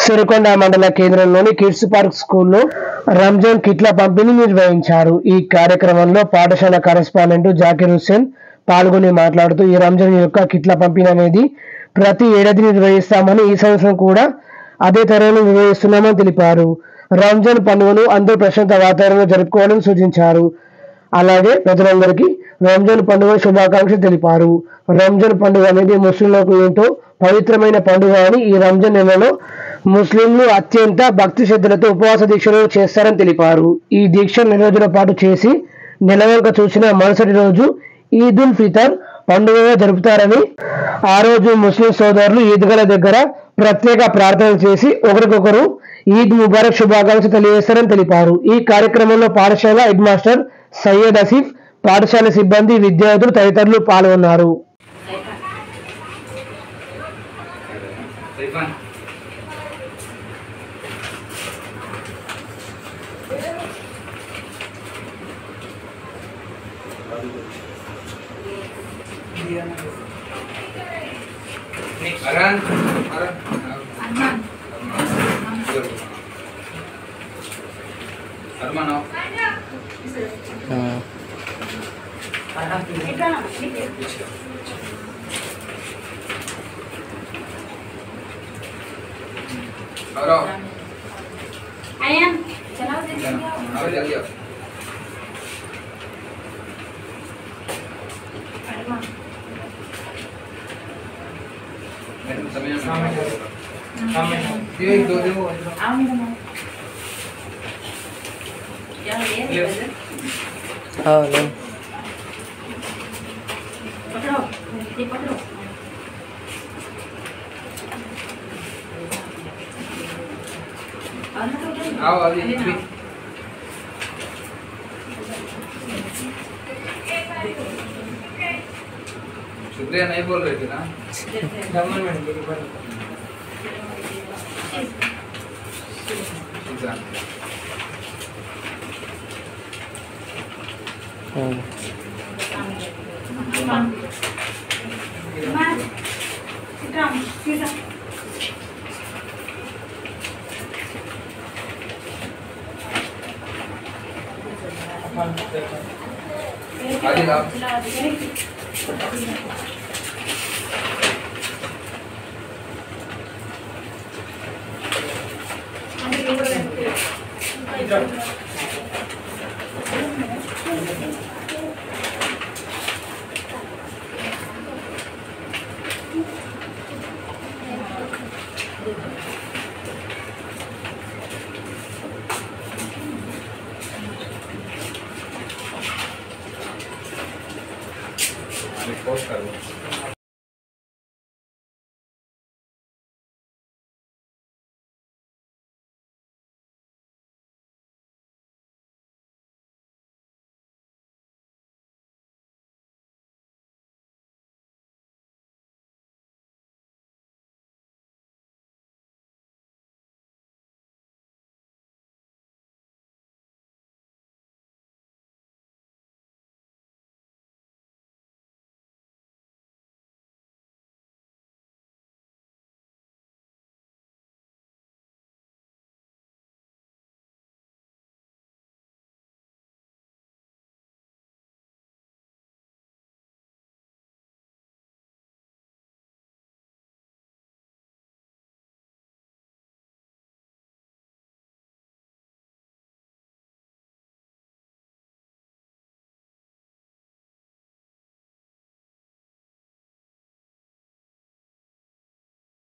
సిరికొండ మండల కేంద్రంలోని kids park స్కూల్లో రంజాన్ కిట్ల పంపిణీ నిర్వహించారు. ఈ కార్యక్రమంలో పాఠశాల కరెస్పాండెంట్ జాకీర్ హుస్సేన్ పాల్గొని మాట్లాడుతూ, ఈ రంజాన్ యొక్క కిట్ల పంపిణీ అనేది ప్రతి ఏడాది నిర్వహిస్తామని, ఈ సంవత్సరం కూడా అదే తరహాలో నిర్వహిస్తున్నామని తెలిపారు. రంజాన్ పండుగను అందరూ ప్రశాంత వాతావరణంలో జరుపుకోవాలని సూచించారు. అలాగే ప్రజలందరికీ రంజాన్ పండుగ శుభాకాంక్షలు తెలిపారు. రంజాన్ పండుగ అనేది ముస్లింలకు ఎంతో పవిత్రమైన పండుగ అని, ఈ రంజాన్ నెలలో ముస్లింలు అత్యంత భక్తి శ్రద్ధలతో ఉపవాస దీక్షలు చేస్తారని తెలిపారు. ఈ దీక్ష నెల రోజుల పాటు చేసి నెలవంక చూసిన మరుసటి రోజు ఈద్ ఉల్ ఫితర్ పండుగగా జరుపుతారని, ఆ రోజు ముస్లిం సోదరులు ఈద్గాల దగ్గర ప్రత్యేక ప్రార్థనలు చేసి ఒకరికొకరు ఈద్ ముబారక్ శుభాకాంక్షలు తెలియజేస్తారని తెలిపారు. ఈ కార్యక్రమంలో పాఠశాల హెడ్ మాస్టర్ సయ్యద్ ఆసిఫ్, పాఠశాల సిబ్బంది, విద్యార్థులు తదితరులు పాల్గొన్నారు. शुक्रिया नहीं बोल रही थी ना। पोस्ट कर